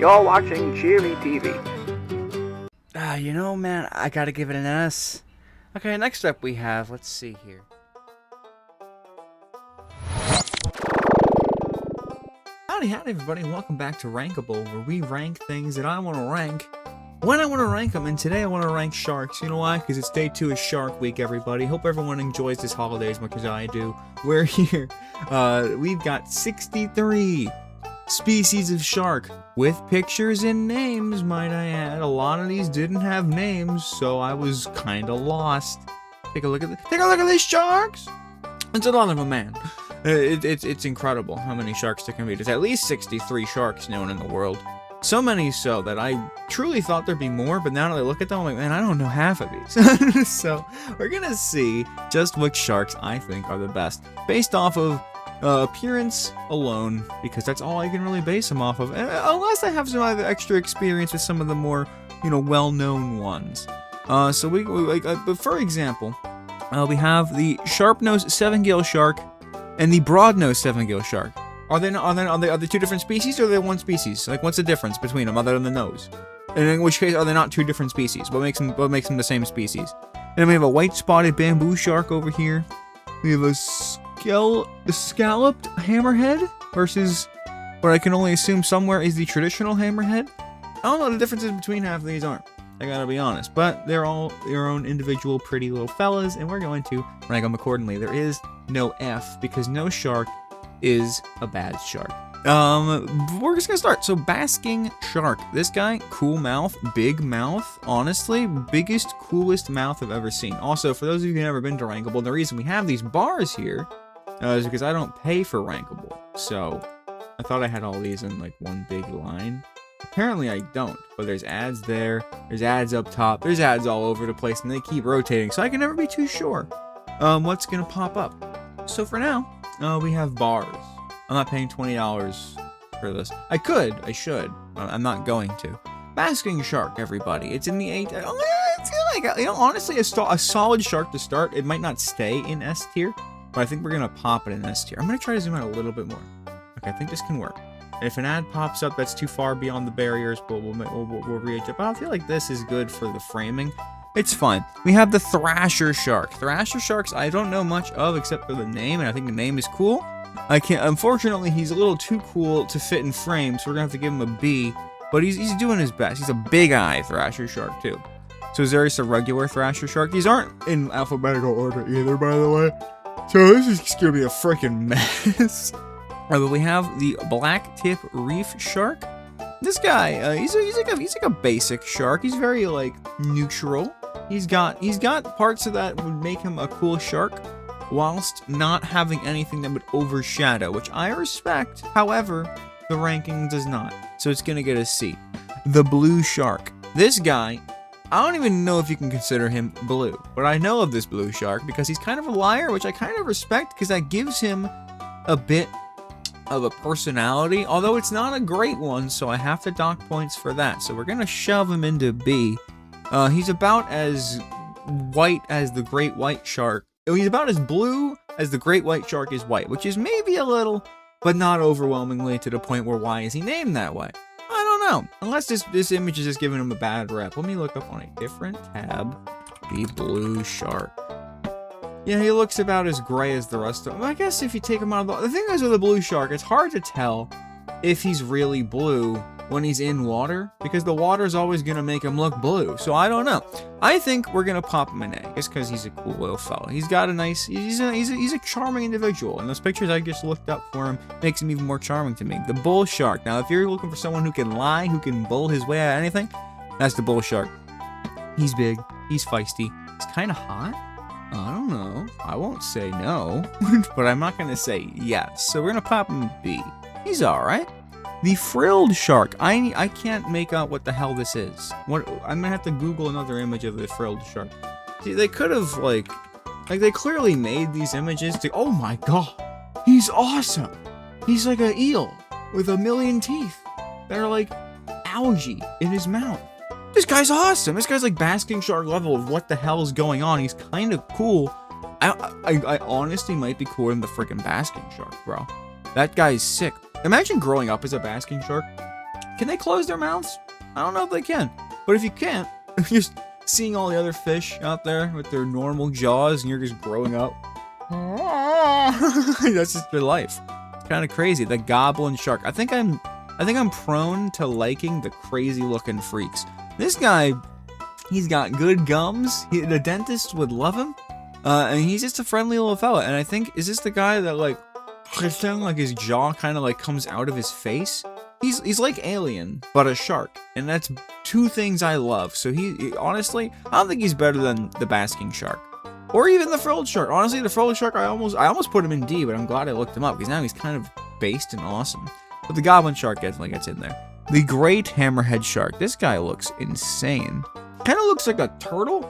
You're watching Cheery TV. You know, man, I gotta give it an S. Okay, next up we have, let's see here. Howdy everybody, welcome back to Rankable, where we rank things that I want to rank when I want to rank them, and today I want to rank sharks. You know why? Because it's day 2 of Shark Week, everybody. Hope everyone enjoys this holiday as much as I do. We're here. We've got 63 species of shark with pictures and names, might I add. A lot of these didn't have names, so I was kind of lost. Take a look at these sharks. It's a lot of them, man. It's incredible how many sharks there can be. There's at least 63 sharks known in the world. So many so that I truly thought there'd be more, but now that I look at them, I'm like, man, I don't know half of these. So we're gonna see just which sharks I think are the best, based off of appearance alone, because that's all I can really base them off of, unless I have some other extra experience with some of the more, well-known ones. But for example, we have the sharp-nosed 7-gill shark and the broad-nosed 7-gill shark. Are they two different species, or are they one species? Like, what's the difference between them other than the nose? And in which case, are they not two different species? What makes them the same species? And then we have a white-spotted bamboo shark over here. We have a scalloped hammerhead versus what I can only assume somewhere is the traditional hammerhead. I don't know what the differences between half of these aren't, I gotta be honest, but they're all their own individual pretty little fellas, and we're going to rank them accordingly. There is no F, because no shark is a bad shark. We're just gonna start. So, basking shark. This guy, cool mouth, big mouth. Honestly, biggest, coolest mouth I've ever seen. Also, for those of you who've never been to Rankable, the reason we have these bars here is because I don't pay for Rankable. So, I thought I had all these in like one big line. Apparently I don't, but there's ads there, there's ads up top, there's ads all over the place, and they keep rotating, so I can never be too sure what's gonna pop up. So for now, we have bars. I'm not paying $20 for this. I should. I'm not going to. Basking shark, everybody. It's in the 8. It's like, honestly, a solid shark to start. It might not stay in S tier, but I think we're gonna pop it in S tier. I'm gonna try to zoom out a little bit more. Okay, I think this can work. And if an ad pops up that's too far beyond the barriers, but we'll readjust. But I feel like this is good for the framing. It's fine. We have the thrasher shark. Thrasher sharks I don't know much of except for the name, and I think the name is cool. Unfortunately, he's a little too cool to fit in frame, so we're gonna have to give him a B. But he's doing his best. He's a big eye thrasher shark too. So is there a regular thrasher shark? These aren't in alphabetical order either, by the way. So this is gonna be a freaking mess. But we have the black tip reef shark. This guy, he's like a basic shark. He's very like neutral. He's got parts of that would make him a cool shark, whilst not having anything that would overshadow, which I respect. However, the ranking does not, so it's gonna get a C. The blue shark. This guy, I don't even know if you can consider him blue, but I know of this blue shark because he's kind of a liar, which I kind of respect because that gives him a bit of a personality, although it's not a great one, so I have to dock points for that. So we're gonna shove him into B. He's about as white as the great white shark. He's about as blue as the great white shark is white, which is maybe a little, but not overwhelmingly to the point where why is he named that way? I don't know. Unless this image is just giving him a bad rep. Let me look up on a different tab. The blue shark. Yeah, he looks about as gray as the rest of them. I guess if you take him out of the thing is with a blue shark, it's hard to tell if he's really blue when he's in water, because the water is always gonna make him look blue. So I don't know. I think we're gonna pop him an A, just because he's a cool little fella. He's got a nice, he's a charming individual, and those pictures I just looked up for him makes him even more charming to me. The bull shark. Now, if you're looking for someone who can lie, who can bull his way out of anything, that's the bull shark. He's big. He's feisty. He's kind of hot. I don't know. I won't say no, but I'm not gonna say yes. So we're gonna pop him B. He's all right. The frilled shark. I can't make out what the hell this is. I'm gonna have to Google another image of the frilled shark. See, they could have like they clearly made these images to. Oh my god, he's awesome. He's like an eel with a million teeth that are like algae in his mouth. This guy's awesome. This guy's like basking shark level of what the hell is going on. He's kind of cool. I honestly might be cooler than the freaking basking shark, bro. That guy's sick. Imagine growing up as a basking shark. Can they close their mouths? I don't know if they can. But if you can't, if you're just seeing all the other fish out there with their normal jaws and you're just growing up, that's just your life. It's kind of crazy. The goblin shark. I think I'm prone to liking the crazy looking freaks. This guy, he's got good gums. The dentist would love him. And he's just a friendly little fella. And I think, is this the guy that like his jaw kind of like comes out of his face? He's like Alien, but a shark. And that's two things I love. So he honestly, I don't think he's better than the basking shark. Or even the frilled shark. Honestly, the frilled shark, I almost put him in D, but I'm glad I looked him up, because now he's kind of based and awesome. But the goblin shark definitely gets in there. The great hammerhead shark. This guy looks insane. Kind of looks like a turtle.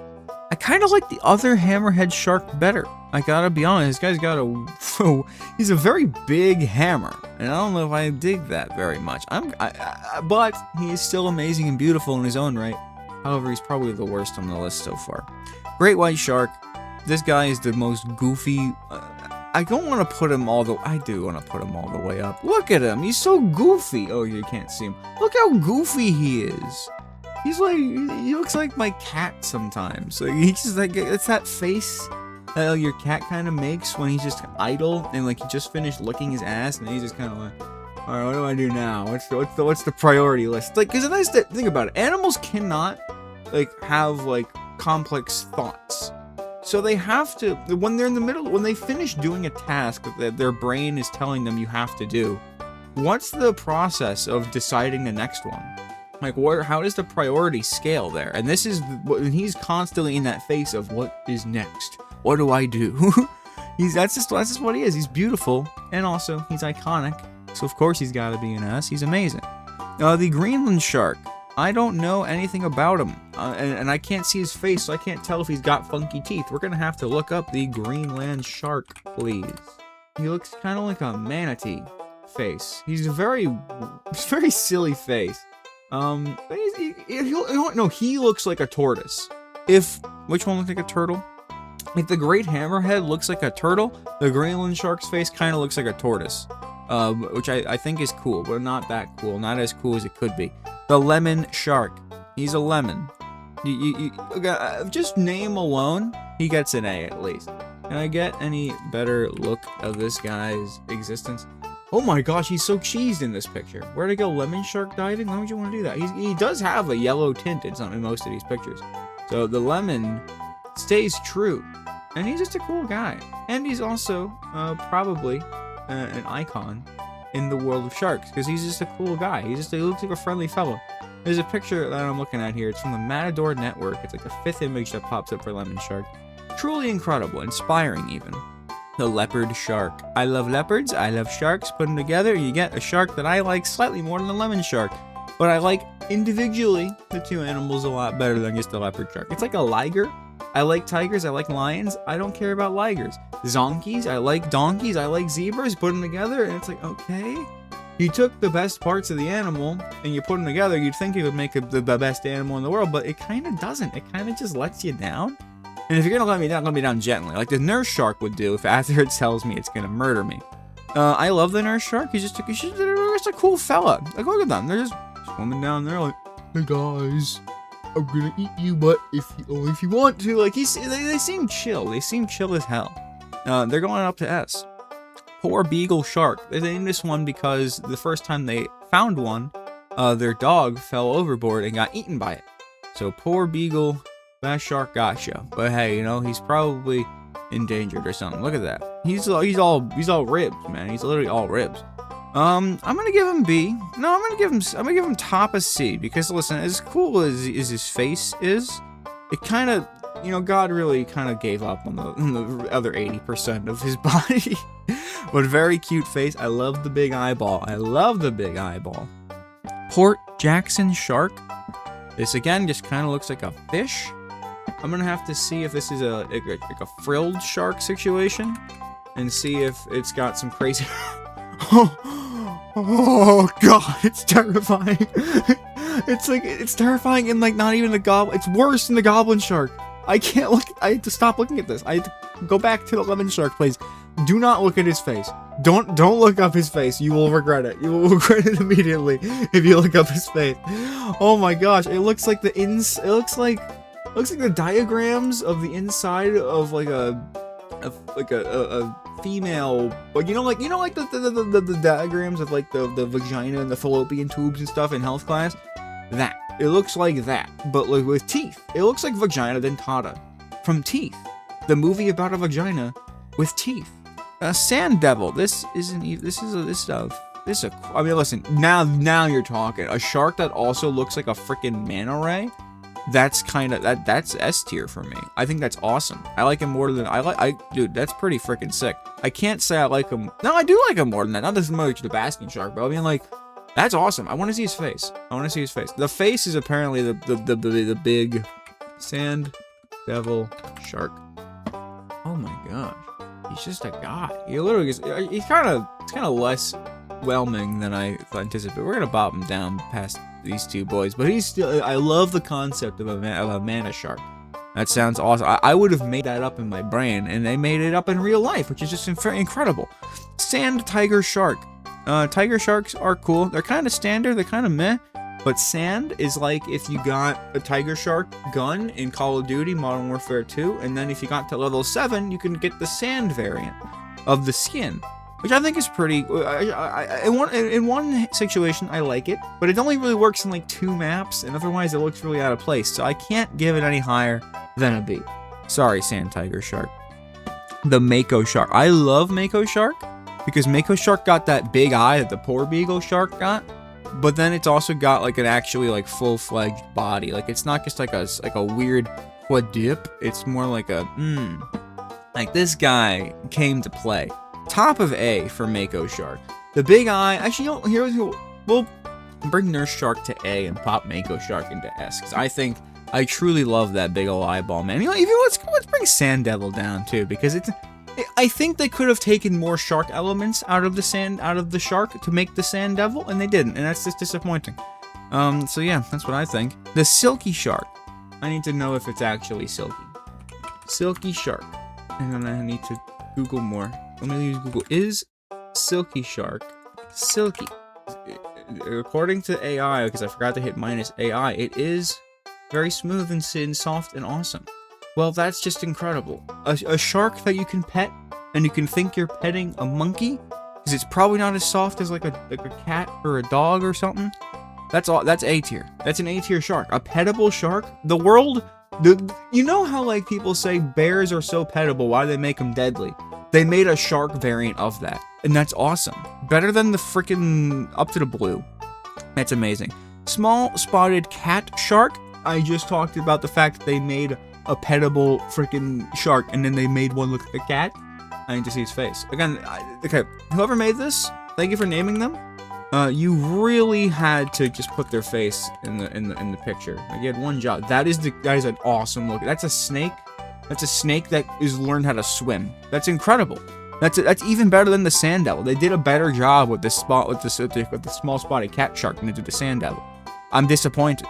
I kind of like the other hammerhead shark better. I gotta be honest, this guy's got he's a very big hammer, and I don't know if I dig that very much. But he is still amazing and beautiful in his own right. However, he's probably the worst on the list so far. Great white shark. This guy is the most goofy. I don't want to put him all the. I do want to put him all the way up. Look at him. He's so goofy. Oh, you can't see him. Look how goofy he is. He's like, he looks like my cat sometimes. Like, he's just like, it's that face that your cat kind of makes when he's just idle and like he just finished licking his ass and he's just kind of like, all right, what do I do now? What's the priority list? Like, because nice to think about it. Animals cannot like have like complex thoughts. So they have to, when they're in the middle, when they finish doing a task that their brain is telling them you have to do, what's the process of deciding the next one? Like, how does the priority scale there? And this is, he's constantly in that phase of what is next? What do I do? That's just what he is. He's beautiful, and also he's iconic. So of course he's got to be an S. He's amazing. The Greenland shark. I don't know anything about him, and I can't see his face, so I can't tell if he's got funky teeth. We're gonna have to look up the Greenland shark, please. He looks kind of like a manatee face. He's a very silly face. But he looks like a tortoise. Which one looks like a turtle? If the great hammerhead looks like a turtle, the Greenland shark's face kind of looks like a tortoise. Which I think is cool, but not that cool. Not as cool as it could be. The lemon shark. He's a lemon. Just name alone, he gets an A at least. Can I get any better look of this guy's existence? Oh my gosh, he's so cheesed in this picture. Where'd I go? Lemon shark diving? Why would you want to do that? He does have a yellow tint in most of these pictures. So the lemon stays true. And he's just a cool guy. And he's also probably an icon in the world of sharks, because he's just a cool guy. He looks like a friendly fellow. There's a picture that I'm looking at here. It's from the Matador Network. It's like the 5th image that pops up for lemon shark. Truly incredible, inspiring even. The leopard shark. I love leopards, I love sharks. Put them together, you get a shark that I like slightly more than the lemon shark. But I like individually the two animals a lot better than just the leopard shark. It's like a liger. I like tigers, I like lions. I don't care about ligers. Zonkies, I like donkeys, I like zebras. Put them together and it's like, okay. You took the best parts of the animal and you put them together. You'd think it would make the best animal in the world, but it kind of doesn't. It kind of just lets you down. And if you're gonna let me down gently, like the nurse shark would do if after it tells me it's gonna murder me. I love the nurse shark. He's just a cool fella. Like, look at them. They're just swimming down there like, hey guys, I'm gonna eat you, but only if you want to. Like, they seem chill. They seem chill as hell. They're going up to S. Poor beagle shark. They named this one because the first time they found one, their dog fell overboard and got eaten by it. So poor beagle, that shark gotcha. But hey, he's probably endangered or something. Look at that. He's all ribs, man. He's literally all ribs. I'm gonna give him B. No, I'm gonna give him top of C, because listen, as cool as his face is, it kind of, God really kind of gave up on the other 80% of his body. But very cute face. I love the big eyeball. Port Jackson shark. This again just kind of looks like a fish. I'm gonna have to see if this is like a frilled shark situation, and see if it's got some crazy. Oh god, it's terrifying. It's terrifying, and like not even the goblin. It's worse than the goblin shark. I can't look. I have to stop looking at this. I have to go back to the lemon shark, please. Do not look at his face. Don't look up his face. You will regret it. You will regret it immediately if you look up his face. Oh my gosh, it looks like the it looks like the diagrams of the inside of like a female, like the diagrams of like the vagina and the fallopian tubes and stuff in health class. That it looks like that, but like with teeth. It looks like vagina dentata from Teeth, the movie about a vagina with teeth. Sand devil. This isn't even. This is a. I mean, listen. Now you're talking. A shark that also looks like a freaking manta ray. That's kind of that's S tier for me. I think that's awesome. I like him more than dude, that's pretty freaking sick. I can't say I like him. No, I do like him more than that. Not as much the basking shark, but I mean, like, that's awesome. I want to see his face. The face is apparently the big sand devil shark. Oh my gosh, he's just a guy. He literally is. It's kind of less whelming than I anticipated. We're gonna bop him down past these two boys, but he's still. I love the concept of a mana shark. That sounds awesome. I would have made that up in my brain, and they made it up in real life, which is just incredible. Sand tiger shark. Tiger sharks are cool. They're kind of standard. They're kind of meh. But sand is like if you got a tiger shark gun in Call of Duty Modern Warfare 2, and then if you got to level 7, you can get the sand variant of the skin, which I think is pretty. In one situation, I like it, but it only really works in like 2 maps, and otherwise it looks really out of place. So I can't give it any higher than a B. Sorry, sand tiger shark. The mako shark. I love mako shark because mako shark got that big eye that the poor beagle shark got. But then it's also got like an actually like full-fledged body. Like it's not just like a weird quadip. It's more like a like this guy came to play. Top of A for mako shark. The big eye. Actually, we'll bring nurse shark to A and pop mako shark into S, because I truly love that big ol' eyeball, man. Let's bring sand devil down too, because I think they could have taken more shark elements out of the shark to make the sand devil, and they didn't, and that's just disappointing. So yeah, that's what I think. The silky shark. I need to know if it's actually silky. Silky shark. And then I need to Google more. Let me use Google. Is silky shark silky? According to AI, because I forgot to hit -AI, it is very smooth and soft and awesome. Well, that's just incredible. A shark that you can pet, and you can think you're petting a monkey, because it's probably not as soft as like a cat or a dog or something. That's A tier. That's an A tier shark. A pettable shark. The world, you know how like people say bears are so pettable, why do they make them deadly? They made a shark variant of that, and that's awesome. Better than the freaking Up to the Blue. That's amazing. Small spotted cat shark. I just talked about the fact that they made a pettable freaking shark, and then they made one look like a cat. I need to see his face again. Okay, whoever made this, thank you for naming them. You really had to just put their face in the picture. Like, you had one job. That is an awesome look. That's a snake. That's a snake that is learned how to swim. That's incredible. That's even better than the sand devil. They did a better job with the small spotted cat shark than they did the sand devil. I'm disappointed.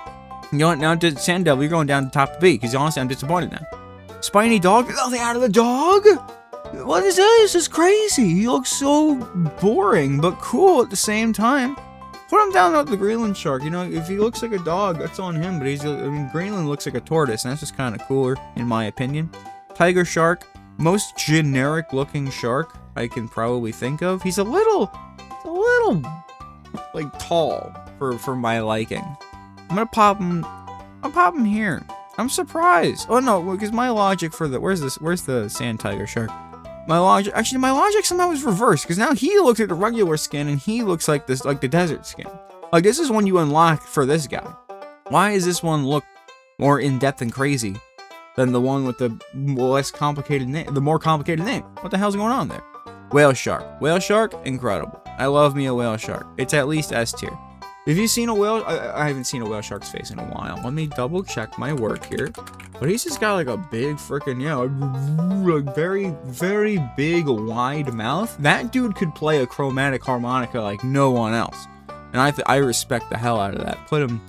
You know what? Now to sand devil, you're going down to top B, because honestly, I'm disappointed now. Spiny dog. Oh, they added a dog. What is this? This is crazy. He looks so boring, but cool at the same time. Put him down with the Greenland shark. You know, if he looks like a dog, that's on him. But Greenland looks like a tortoise, and that's just kind of cooler, in my opinion. Tiger shark. Most generic looking shark I can probably think of. He's a little like tall for my liking. I'm gonna pop him. I'll pop him here. I'm surprised. Oh no, because my logic for the where's the sand tiger shark? My logic somehow is reversed, because now he looks at the regular skin and he looks like this, like the desert skin. Like, this is one you unlock for this guy. Why does this one look more in depth and crazy than the one with the less complicated name, the more complicated name? What the hell's going on there? Whale shark. Whale shark, incredible. I love me a whale shark. It's at least S tier. Have you seen a whale? I haven't seen a whale shark's face in a while. Let me double check my work here. But he's just got like a big freaking, a very, very big, wide mouth. That dude could play a chromatic harmonica like no one else. And I respect the hell out of that. Put him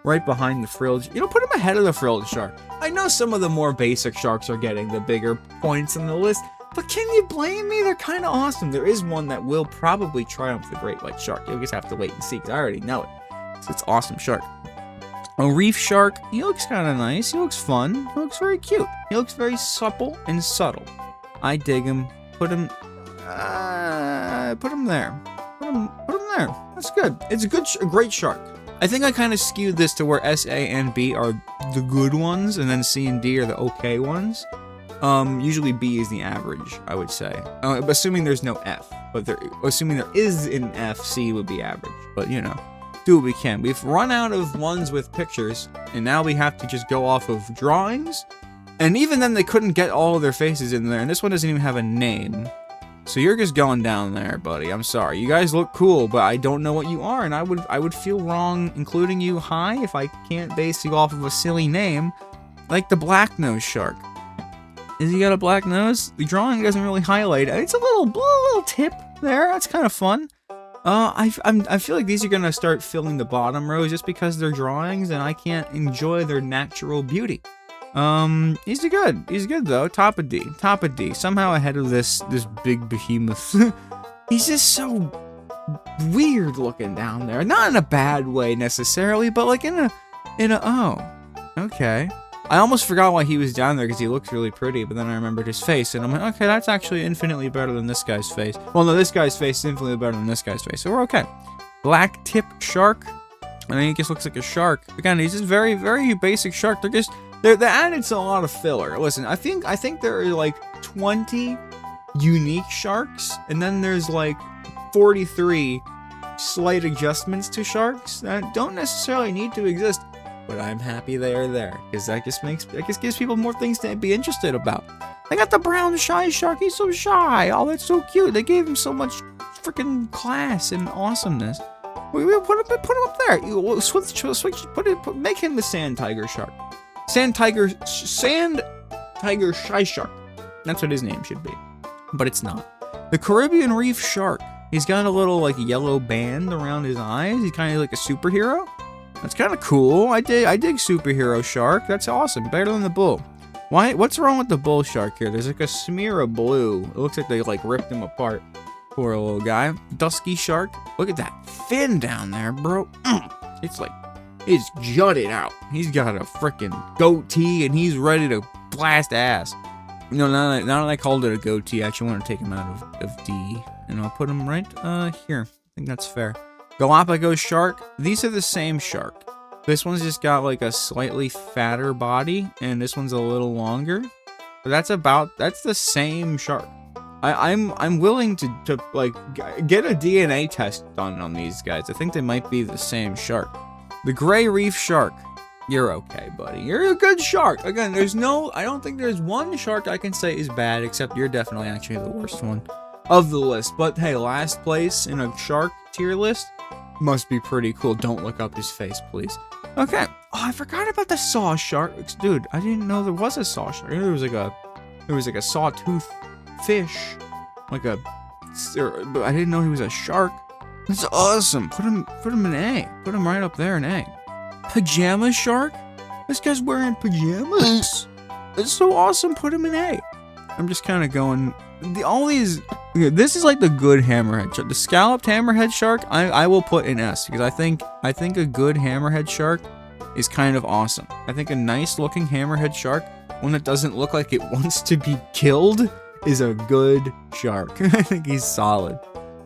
right behind the frilled, put him ahead of the frilled shark. I know some of the more basic sharks are getting the bigger points in the list. But can you blame me? They're kind of awesome. There is one that will probably triumph the great white shark. You'll just have to wait and see, because I already know it. So it's awesome shark. A reef shark, he looks kind of nice. He looks fun. He looks very cute. He looks very supple and subtle. I dig him. Put him there. Put him there. That's good. It's a great shark. I think I kind of skewed this to where S, A, and B are the good ones, and then C and D are the okay ones. Usually B is the average, I would say. Assuming there's no F. But assuming there is an F, C would be average. But, you know, do what we can. We've run out of ones with pictures, and now we have to just go off of drawings. And even then, they couldn't get all of their faces in there, and this one doesn't even have a name. So you're just going down there, buddy. I'm sorry. You guys look cool, but I don't know what you are, and I would feel wrong including you high if I can't base you off of a silly name, like the black nose shark. Is he got a black nose? The drawing doesn't really highlight it. It's a little tip there. That's kind of fun. I feel like these are gonna start filling the bottom rows just because they're drawings, and I can't enjoy their natural beauty. He's good. He's good though. Top of D. Somehow ahead of this big behemoth. He's just so weird looking down there. Not in a bad way necessarily, but like in a oh, okay. I almost forgot why he was down there because he looks really pretty, but then I remembered his face, and I'm like, okay, that's actually infinitely better than this guy's face. Well, no, this guy's face is infinitely better than this guy's face, so we're okay. Black tip shark. I mean, he just looks like a shark. Again, he's just very, very basic shark. They added a lot of filler. Listen, I think there are like 20 unique sharks, and then there's like 43 slight adjustments to sharks that don't necessarily need to exist. But I'm happy they are there, because that just gives people more things to be interested about. They got the brown shy shark. He's so shy. Oh, that's so cute. They gave him so much freaking class and awesomeness. We put him up there. Make him the sand tiger shark. Sand tiger shy shark. That's what his name should be, but it's not. The Caribbean reef shark. He's got a little like yellow band around his eyes. He's kind of like a superhero. That's kind of cool. I dig superhero shark. That's awesome. Better than the bull. Why? What's wrong with the bull shark here? There's like a smear of blue. It looks like they like ripped him apart. Poor little guy. Dusky shark. Look at that fin down there, bro. It's like, it's jutted out. He's got a freaking goatee and he's ready to blast ass. You know, now that I called it a goatee, I actually want to take him out of D. And I'll put him right here. I think that's fair. Galapagos shark. These are the same shark. This one's just got like a slightly fatter body, and this one's a little longer. But that's the same shark. I'm willing to like get a DNA test done on these guys. I think they might be the same shark. The gray reef shark. You're okay, buddy. You're a good shark. Again, I don't think there's one shark I can say is bad, except you're definitely actually the worst one of the list. But hey, last place in a shark tier list must be pretty cool. Don't look up his face, please. Okay. Oh, I forgot about the saw shark. Dude, I didn't know there was a saw shark. There was like a sawtooth fish. But I didn't know he was a shark. That's awesome. Put him in A. Put him right up there in A. Pajama shark? This guy's wearing pajamas. It's so awesome. Put him in A. I'm just kind of going. This is like the good hammerhead shark. The scalloped hammerhead shark, I will put in S, because I think a good hammerhead shark is kind of awesome. I think a nice looking hammerhead shark, one that doesn't look like it wants to be killed, is a good shark. I think he's solid.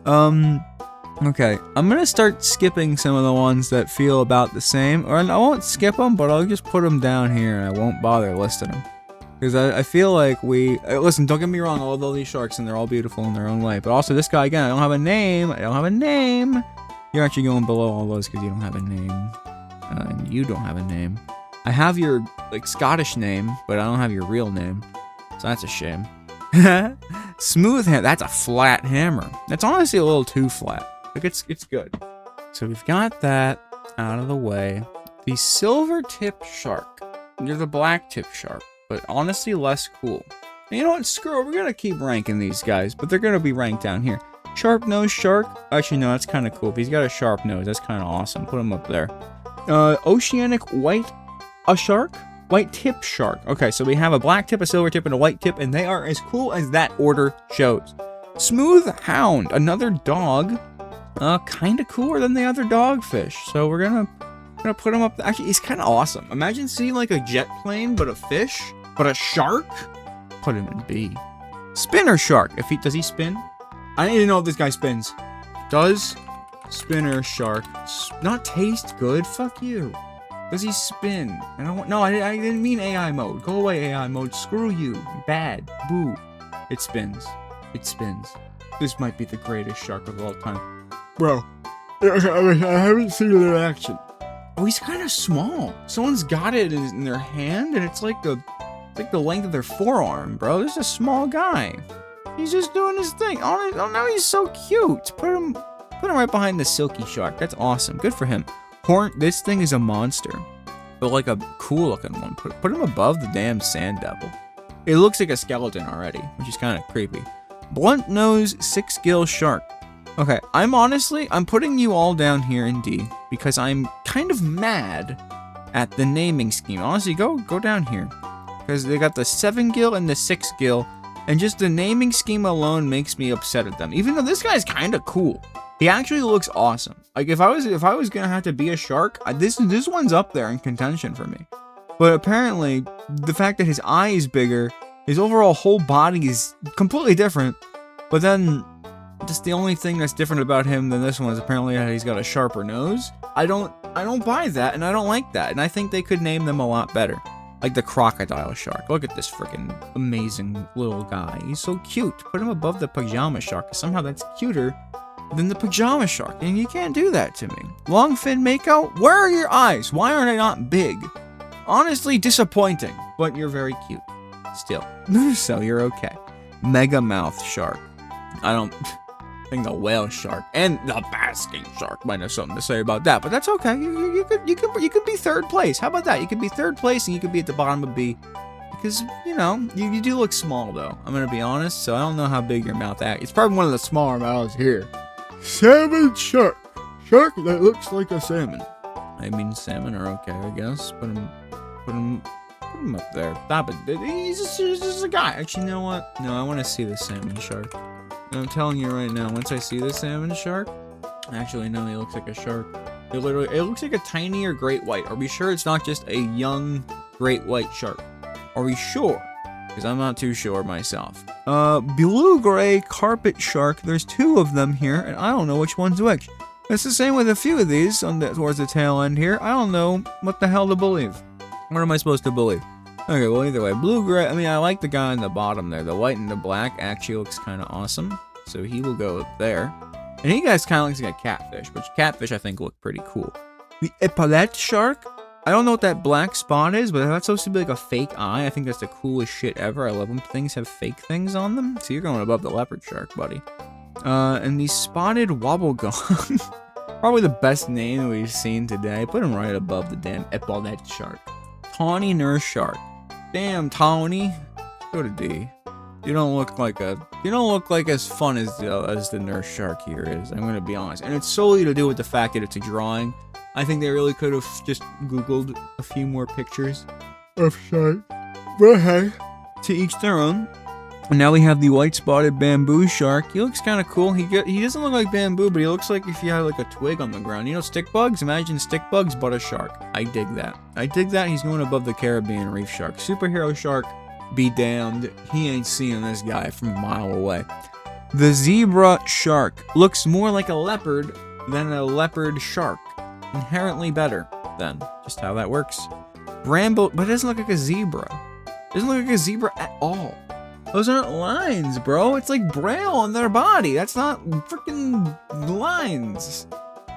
Okay, I'm gonna start skipping some of the ones that feel about the same, or I won't skip them, but I'll just put them down here and I won't bother listing them. Because I feel like listen, don't get me wrong, I love all these sharks and they're all beautiful in their own way. But also this guy, again, I don't have a name. You're actually going below all those because you don't have a name. And you don't have a name. I have your, like, Scottish name, but I don't have your real name. So that's a shame. Smooth hammer. That's a flat hammer. That's honestly a little too flat. Like, it's good. So we've got that out of the way. The silver tip shark. You're the black tip shark. But honestly, less cool. And you know what? Screw it. We're going to keep ranking these guys, but they're going to be ranked down here. Sharp nose shark. Actually, no, that's kind of cool. If he's got a sharp nose, that's kind of awesome. Put him up there. Oceanic white shark. White tip shark. Okay, so we have a black tip, a silver tip, and a white tip, and they are as cool as that order shows. Smooth hound, another dog. Kind of cooler than the other dogfish. So we're gonna put him up. Actually, he's kind of awesome. Imagine seeing like a jet plane, but a fish, but a shark. Put him in B. Spinner shark. Does he spin? I need to know if this guy spins. Does spinner shark not taste good? Fuck you. Does he spin? I didn't mean AI mode. Go away, AI mode. Screw you. Bad. Boo. It spins. It spins. This might be the greatest shark of all time. Bro, I haven't seen it in action. Oh, he's kind of small. Someone's got it in their hand, and it's like the length of their forearm, bro. This is a small guy. He's just doing his thing. Oh no, he's so cute. Put him right behind the silky shark. That's awesome. Good for him. This thing is a monster, but like a cool looking one. Put him above the damn sand devil. It looks like a skeleton already, which is kind of creepy. Blunt nose 6-gill shark. Okay, I'm putting you all down here in D because I'm kind of mad at the naming scheme. Honestly, go down here because they got the 7-gill and the 6-gill, and just the naming scheme alone makes me upset at them. Even though this guy's kind of cool, he actually looks awesome. Like if I was gonna have to be a shark, this one's up there in contention for me. But apparently, the fact that his eye is bigger, his overall whole body is completely different. But then, just the only thing that's different about him than this one is apparently that he's got a sharper nose. I don't buy that, and I don't like that. And I think they could name them a lot better. Like the crocodile shark. Look at this freaking amazing little guy. He's so cute. Put him above the pajama shark. Somehow that's cuter than the pajama shark. And you can't do that to me. Long fin mako? Where are your eyes? Why are they not big? Honestly, disappointing. But you're very cute. Still. So you're okay. Mega mouth shark. I think the whale shark and the basking shark might have something to say about that, but that's okay. You could be third place. How about that? You could be third place and you could be at the bottom of B, because you do look small though. I'm gonna be honest, so I don't know how big your mouth is. It's probably one of the smaller mouths here. Salmon shark that looks like a salmon. I mean, salmon are okay, I guess. Put him up there. Stop it. He's just a guy. Actually, you know what? No, I want to see the salmon shark. And I'm telling you right now, once I see the salmon shark, actually, no, he looks like a shark. It looks like a tinier great white. Are we sure it's not just a young great white shark? Are we sure? Because I'm not too sure myself. Blue-gray carpet shark. There's 2 of them here, and I don't know which one's which. It's the same with a few of these towards the tail end here. I don't know what the hell to believe. What am I supposed to believe? Okay, well, either way, blue-gray. I mean, I like the guy on the bottom there. The white and the black actually looks kind of awesome. So he will go there. And he guys kind of looks like a catfish, which catfish I think look pretty cool. The epaulette shark. I don't know what that black spot is, but that's supposed to be like a fake eye. I think that's the coolest shit ever. I love when things have fake things on them. So you're going above the leopard shark, buddy. And the spotted wobblegong. Probably the best name we've seen today. Put him right above the damn epaulette shark. Tawny nurse shark. Damn, Tawny. Go to D. You don't look like as fun as the nurse shark here is. I'm gonna be honest, and it's solely to do with the fact that it's a drawing. I think they really could have just Googled a few more pictures of shark. But hey, to each their own. And now we have the white spotted bamboo shark. He looks kind of cool. He doesn't look like bamboo, but he looks like if you had like a twig on the ground. You know, stick bugs? Imagine stick bugs, but a shark. I dig that. He's going above the Caribbean reef shark. Superhero shark, be damned. He ain't seeing this guy from a mile away. The zebra shark looks more like a leopard than a leopard shark. Inherently better than. Just how that works. Bramble, but it doesn't look like a zebra. It doesn't look like a zebra at all. Those aren't lines, bro. It's like braille on their body. That's not freaking lines.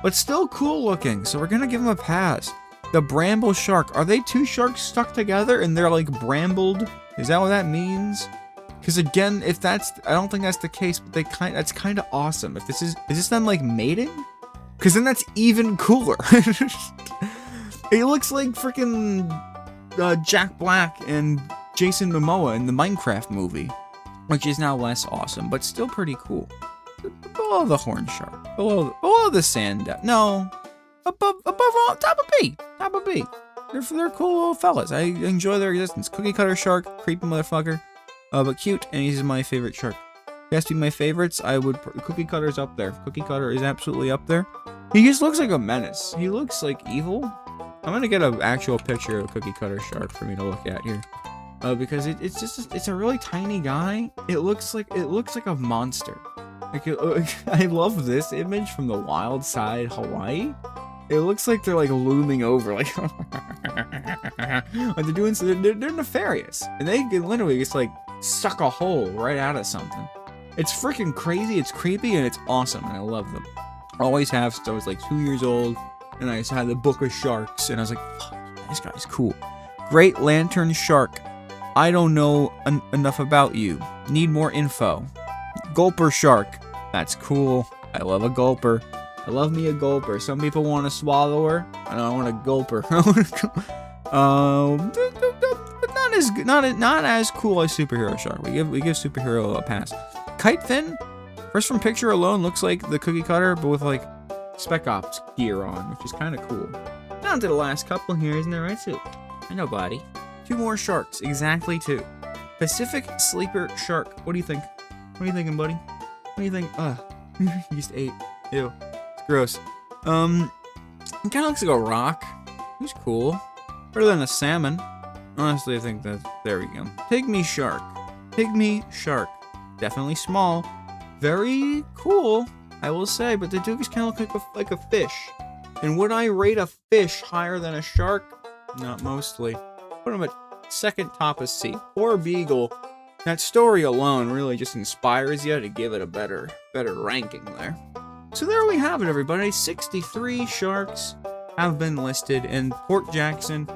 But still cool looking, so we're gonna give them a pass. The bramble shark. Are they 2 sharks stuck together and they're like brambled? Is that what that means? Because again, if that's, I don't think that's the case, but that's kind of awesome. If is this them like mating? Because then that's even cooler. It looks like freaking Jack Black and Jason Momoa in the Minecraft movie, which is now less awesome, but still pretty cool. Below the horn shark, below the sand. No, above all, top of B. they're cool little fellas. I enjoy their existence. Cookie cutter shark, creepy motherfucker, but cute, and he's my favorite shark. If you ask me my favorites, I would Cookie Cutter's up there. Cookie Cutter is absolutely up there. He just looks like a menace. He looks like evil. I'm gonna get an actual picture of Cookie Cutter shark for me to look at here, because it's a really tiny guy. It looks like a monster. Like I love this image from the wild side Hawaii. It looks like they're like looming over, like they're doing. They're nefarious, and they can literally just like suck a hole right out of something. It's freaking crazy. It's creepy and it's awesome, and I love them. Always have since I was like 2 years old, and I just had the book of sharks, and I was like, fuck, this guy's cool. Great lantern shark. I don't know enough about you. Need more info. Gulper shark. That's cool. I love a gulper. I love me a gulper. Some people want a swallower, and I want a gulper. But not as cool as superhero shark. We give superhero a pass. Kite fin. First from picture alone looks like the Cookie Cutter, but with like Spec Ops gear on, which is kind of cool. Down to the last couple here, isn't that right, Sue? I know, buddy. 2 more sharks, exactly 2. Pacific sleeper shark. What do you think? What are you thinking, buddy? What do you think? You just ate. Ew. It's gross. It kind of looks like a rock. He's cool. Better than a salmon. Honestly, I think that, there we go. Pygmy shark. Pygmy shark. Definitely small. Very cool, I will say, but the Doogies kind of look like a fish. And would I rate a fish higher than a shark? Not mostly. Put him at second top of C. Poor Beagle. That story alone really just inspires you to give it a better ranking there. So there we have it, everybody. 63 sharks have been listed, and poor Jackson,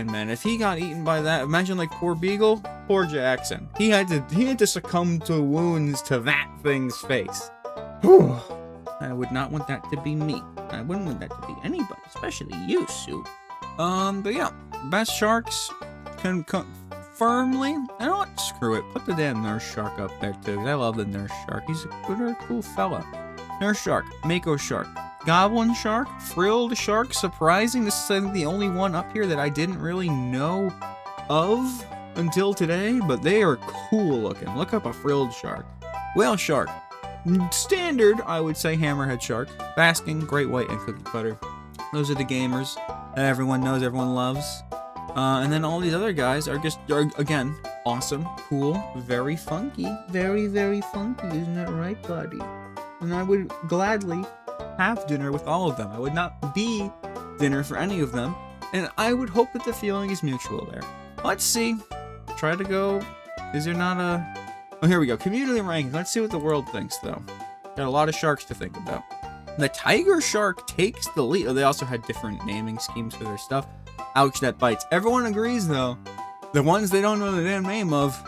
man. If he got eaten by that, imagine like poor Beagle, poor Jackson. He had to succumb to wounds to that thing's face. Whew. I would not want that to be me. I wouldn't want that to be anybody, especially you, Sue. But yeah, best sharks can firmly. I know what? Screw it. Put the damn nurse shark up there too. I love the nurse shark. He's a good, cool fella. Nurse shark, mako shark, goblin shark, frilled shark. Surprising. This is I think the only one up here that I didn't really know of until today, but they are cool looking. Look up a frilled shark. Whale shark. Standard, I would say, hammerhead shark. Basking, great white, and cookie cutter. Those are the gamers that everyone knows, everyone loves. And then all these other guys are again, awesome, cool, very funky. Very, very funky, isn't that right, buddy? And I would gladly have dinner with all of them. I would not be dinner for any of them. And I would hope that the feeling is mutual there. Let's see. Try to go. Is there not a... Oh, here we go. Community ranking. Let's see what the world thinks, though. Got a lot of sharks to think about. The tiger shark takes the lead. Oh, they also had different naming schemes for their stuff. Ouch, that bites. Everyone agrees, though. The ones they don't know the damn name of,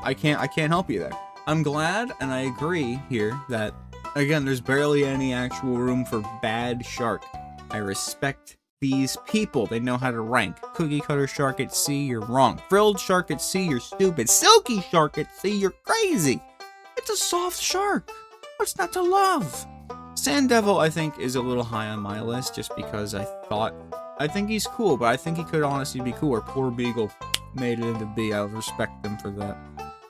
I can't help you there. I'm glad, and I agree here, that, again, there's barely any actual room for bad shark. I respect these people. They know how to rank. Cookie cutter shark at C, you're wrong. Frilled shark at C, you're stupid. Silky shark at C, you're crazy. It's a soft shark. What's not to love? Sand devil, I think, is a little high on my list just because I think he's cool, but I think he could honestly be cooler. Poor Beagle made it into B. I respect them for that.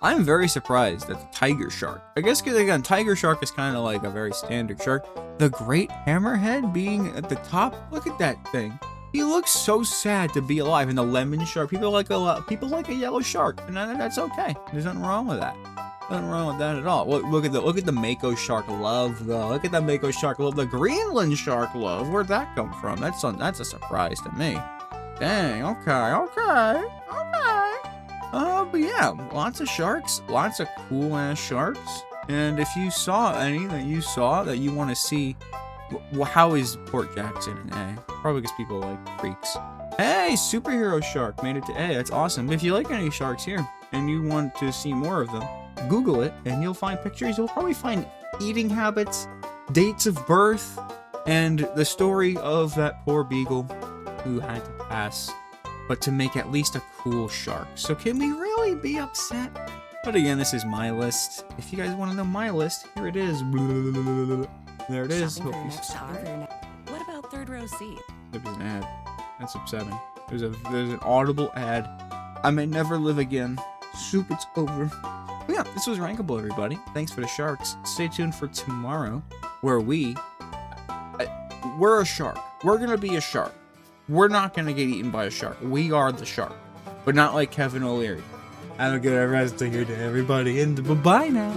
I'm very surprised at the tiger shark. I guess because, again, tiger shark is kind of like a very standard shark. The great hammerhead being at the top. Look at that thing. He looks so sad to be alive. And the lemon shark. People like a yellow shark, and that's okay. There's nothing wrong with that. Nothing wrong with that at all. Look at the mako shark love though. Look at the mako shark love. The Greenland shark love. Where'd that come from? That's a surprise to me. Dang. Okay. But yeah, lots of sharks, lots of cool ass sharks. And if you saw any that you want to see, how is Port Jackson an A? Probably because people like freaks. Hey, superhero shark made it to A. That's awesome. If you like any sharks here and you want to see more of them, Google it and you'll find pictures. You'll probably find eating habits, dates of birth, and the story of that poor beagle who had to pass, but to make at least a cool shark. So can we really be upset? But again, this is my list. If you guys want to know my list, here it is. There it is. What about third row seat? There's an ad. That's upsetting. There's an audible ad. I may never live again. Soup, it's over. But yeah, this was Rankable, everybody. Thanks for the sharks. Stay tuned for tomorrow, where we're a shark. We're gonna be a shark. We're not gonna get eaten by a shark. We are the shark, but not like Kevin O'Leary. Have a good rest of your day, everybody, and bye-bye now.